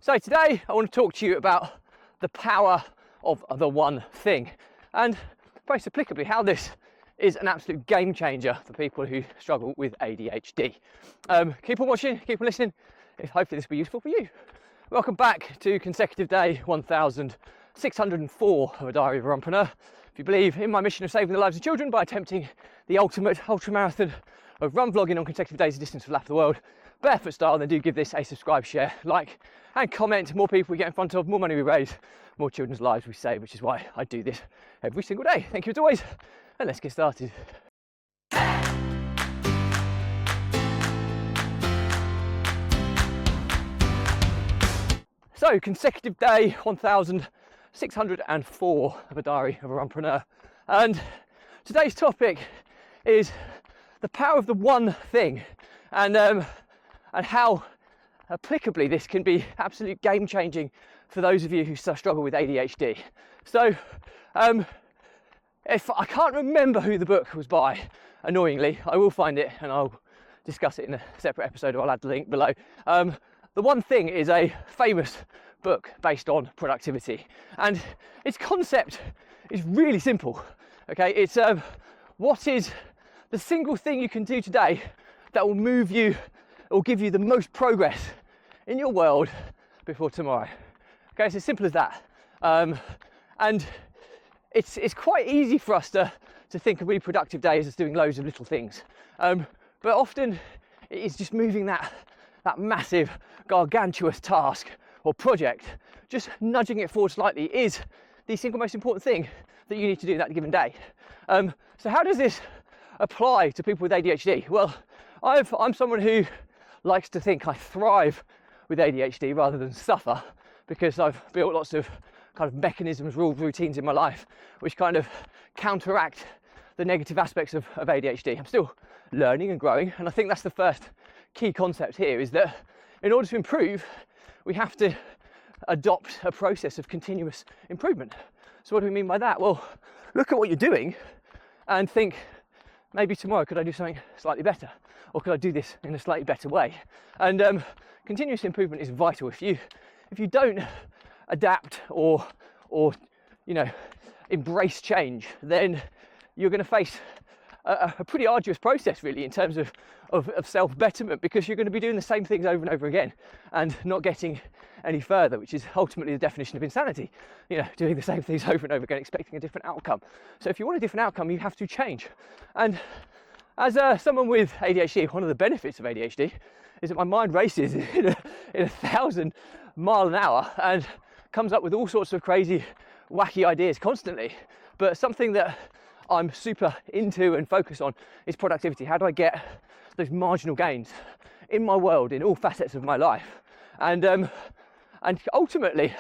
So today I want to talk to you about the power of the one thing, and very applicably how this is an absolute game changer for people who struggle with ADHD. Keep on watching, keep on listening. Hopefully this will be useful for you. Welcome back to consecutive day 1604 of A Diary of a Runpreneur. If you believe in my mission of saving the lives of children by attempting the ultimate ultramarathon of run vlogging on consecutive days of distance for the lap of the world, barefoot style, then do give this a subscribe, share, like and comment. More people we get in front of, more money we raise, more children's lives we save, which is why I do this every single day. Thank you as always, and let's get started. So, consecutive day 1604 of A Diary of a Runpreneur, and today's topic is the power of the one thing, and how applicably this can be absolute game changing for those of you who struggle with ADHD. So if I can't remember who the book was by, annoyingly, I will find it and I'll discuss it in a separate episode, or I'll add the link below. The One Thing is a famous book based on productivity, and its concept is really simple. Okay, it's what is the single thing you can do today that will move you or give you the most progress in your world before tomorrow. Okay, it's as simple as that. And it's quite easy for us to think of really productive days as doing loads of little things. But often it is just moving that massive, gargantuous task or project, just nudging it forward slightly is the single most important thing that you need to do that given day. So how does this apply to people with ADHD? Well, I'm someone who likes to think I thrive with ADHD rather than suffer, because I've built lots of kind of mechanisms, rules, routines in my life which kind of counteract the negative aspects of ADHD. I'm still learning and growing, and I think that's the first key concept here, is that in order to improve, we have to adopt a process of continuous improvement. So what do we mean by that? Well, look at what you're doing and think, maybe tomorrow could I do something slightly better, or could I do this in a slightly better way? And continuous improvement is vital. If you don't adapt or embrace change, then you're going to face a pretty arduous process, really, in terms of self-betterment, because you're going to be doing the same things over and over again and not getting any further, which is ultimately the definition of insanity. Doing the same things over and over again, expecting a different outcome. So if you want a different outcome, you have to change. And as someone with ADHD, one of the benefits of ADHD is that my mind races in 1,000 miles an hour and comes up with all sorts of crazy, wacky ideas constantly. But something that I'm super into and focused on is productivity. How do I get those marginal gains in my world, in all facets of my life? And ultimately,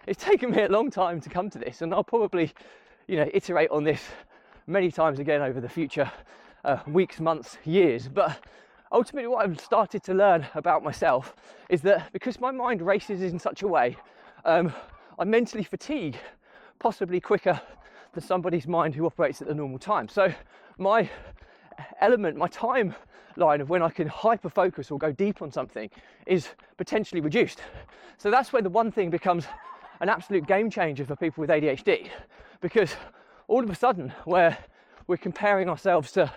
it's taken me a long time to come to this, and I'll probably, iterate on this many times again over the future weeks, months, years. But ultimately, what I've started to learn about myself is that because my mind races in such a way, I mentally fatigue possibly quicker than somebody's mind who operates at the normal time. So my timeline of when I can hyper focus or go deep on something is potentially reduced. So that's where the one thing becomes an absolute game changer for people with ADHD, because all of a sudden we're comparing ourselves to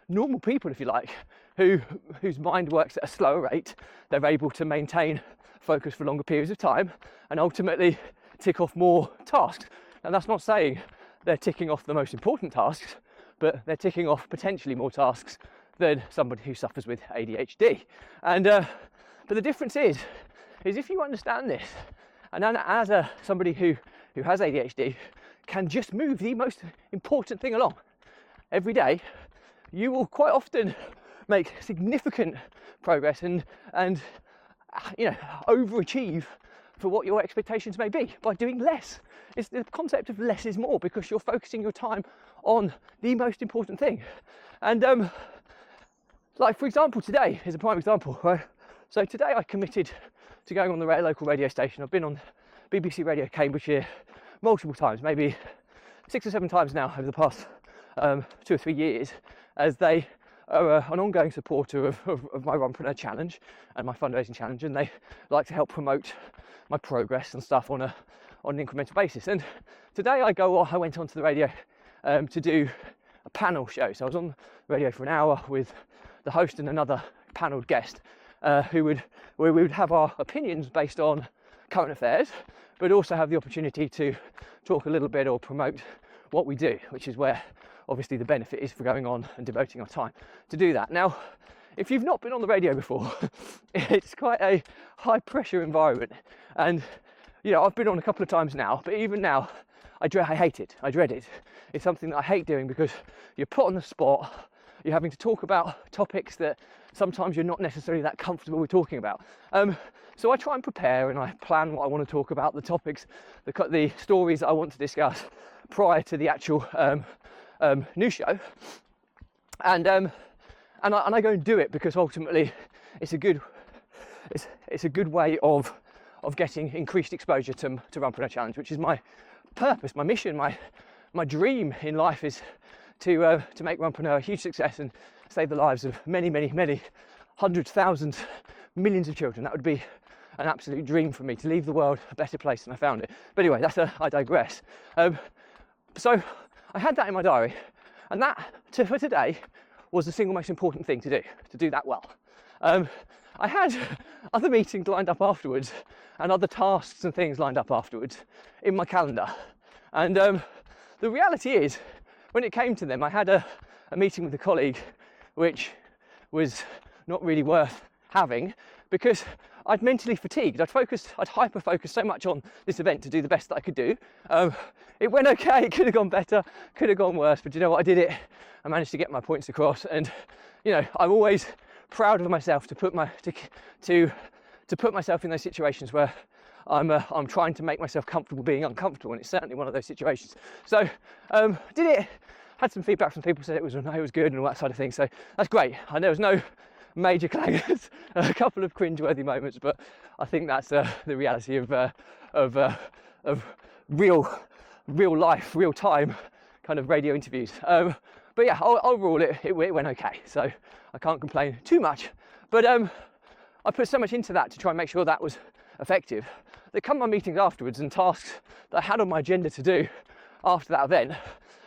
normal people, if you like, whose mind works at a slower rate. They're able to maintain focus for longer periods of time and ultimately tick off more tasks. And that's not saying they're ticking off the most important tasks, but they're ticking off potentially more tasks than somebody who suffers with ADHD. And but the difference is if you understand this, and then as somebody who has ADHD can just move the most important thing along every day, you will quite often make significant progress and overachieve for what your expectations may be by doing less. It's the concept of less is more, because you're focusing your time on the most important thing. And like, for example, today is a prime example, right? So today I committed to going on the local radio station. I've been on BBC Radio Cambridgeshire multiple times, maybe 6 or 7 times now over the past 2 or 3 years, as they are an ongoing supporter of my Runpreneur challenge and my fundraising challenge, and they like to help promote my progress and stuff on an incremental basis. And today I went onto the radio to do a panel show. So I was on the radio for an hour with the host and another panelled guest where we would have our opinions based on current affairs, but also have the opportunity to talk a little bit or promote what we do, which is where obviously the benefit is for going on and devoting our time to do that. Now, if you've not been on the radio before, it's quite a high pressure environment, and I've been on a couple of times now, but even now I hate it. I dread it. It's something that I hate doing because you're put on the spot. You're having to talk about topics that sometimes you're not necessarily that comfortable with talking about. So I try and prepare, and I plan what I want to talk about, the topics, the stories that I want to discuss prior to the actual news show. And I go and do it because ultimately it's a good way of getting increased exposure to Runpreneur Challenge, which is my purpose, my mission, my dream in life is to make Runpreneur a huge success and save the lives of many, many, many hundreds, thousands, millions of children. That would be an absolute dream for me, to leave the world a better place than I found it. But anyway, I digress. So I had that in my diary, and that for today was the single most important thing to do that well. I had other meetings lined up afterwards and other tasks and things lined up afterwards in my calendar. And the reality is, when it came to them, I had a meeting with a colleague which was not really worth having because I'd mentally fatigued. I'd hyper-focused so much on this event to do the best that I could do. It went okay, it could have gone better, could have gone worse, but you know what, I did it. I managed to get my points across, and I'm always proud of myself to put myself in those situations where I'm trying to make myself comfortable being uncomfortable, and it's certainly one of those situations. So did it, had some feedback from people, said it was good and all that side of things, so that's great. And there was no major clangers, a couple of cringeworthy moments, but I think that's the reality of real life, real time kind of radio interviews. But yeah, overall it went okay, so I can't complain too much. But I put so much into that to try and make sure that was effective, that come my meetings afterwards and tasks that I had on my agenda to do after that event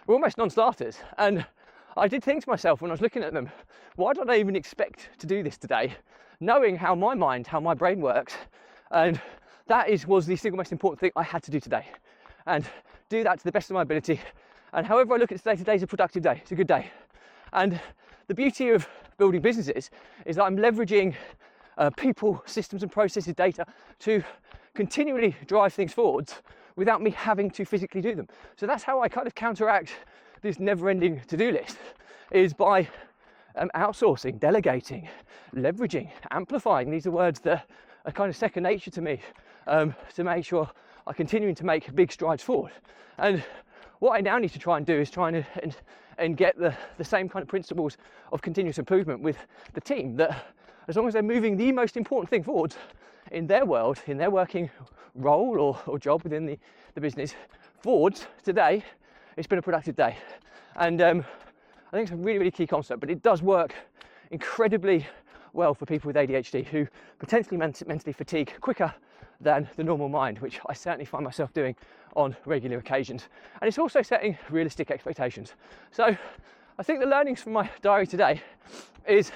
were almost non-starters. And I did think to myself when I was looking at them, why did I even expect to do this today, knowing how my brain works? And that was the single most important thing I had to do today, and do that to the best of my ability. And however I look at today's a productive day, it's a good day. And the beauty of building businesses is that I'm leveraging people, systems and processes, data to continually drive things forwards without me having to physically do them. So that's how I kind of counteract this never-ending to-do list, is by outsourcing, delegating, leveraging, amplifying. These are words that are kind of second nature to me, to make sure I'm continuing to make big strides forward. And what I now need to try and do is try and get the same kind of principles of continuous improvement with the team, that as long as they're moving the most important thing forward in their world, in their working role or job within the business forwards today, it's been a productive day. And I think it's a really, really key concept, but it does work incredibly well for people with ADHD who potentially mentally fatigue quicker than the normal mind, which I certainly find myself doing on regular occasions. And it's also setting realistic expectations. So I think the learnings from my diary today is,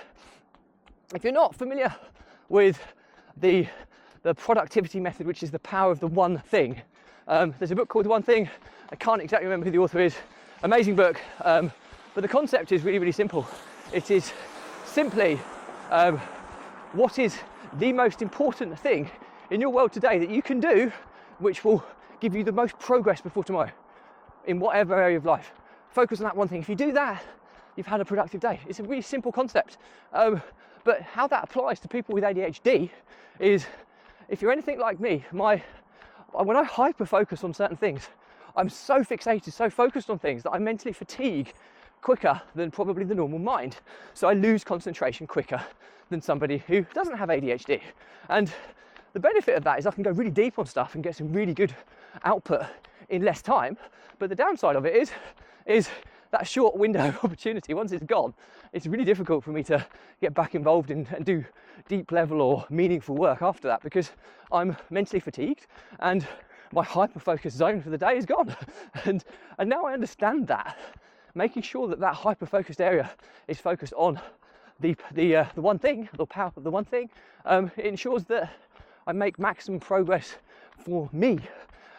if you're not familiar with the productivity method, which is the power of the one thing, there's a book called The One Thing. I can't exactly remember who the author is. Amazing book, but the concept is really, really simple. It is simply what is the most important thing in your world today that you can do, which will give you the most progress before tomorrow in whatever area of life. Focus on that one thing. If you do that, you've had a productive day. It's a really simple concept, but how that applies to people with ADHD is, if you're anything like me, when I hyper focus on certain things, I'm so fixated, so focused on things that I mentally fatigue quicker than probably the normal mind. So I lose concentration quicker than somebody who doesn't have ADHD. And the benefit of that is I can go really deep on stuff and get some really good output in less time. But the downside of it is that short window of opportunity, once it's gone, it's really difficult for me to get back involved in and do deep level or meaningful work after that, because I'm mentally fatigued and my hyper-focus zone for the day is gone. And now I understand that. Making sure that hyper-focused area is focused on the one thing, the power of the one thing, it ensures that I make maximum progress for me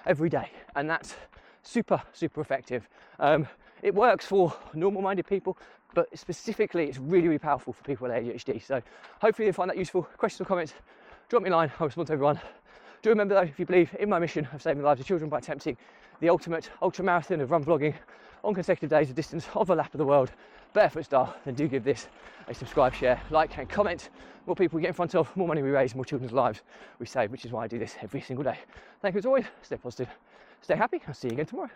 every day, and that's super effective. It works for normal-minded people, but specifically it's really powerful for people with ADHD. So hopefully you find that useful. Questions or comments, drop me a line. I'll respond to everyone. Do remember though, if you believe in my mission of saving the lives of children by attempting the ultimate ultra marathon of run vlogging on consecutive days, a distance of a lap of the world, barefoot style, then do give this a subscribe, share, like and comment. More people we get in front of, more money we raise, more children's lives we save, which is why I do this every single day. Thank you as always. Stay positive, stay happy. I'll see you again tomorrow.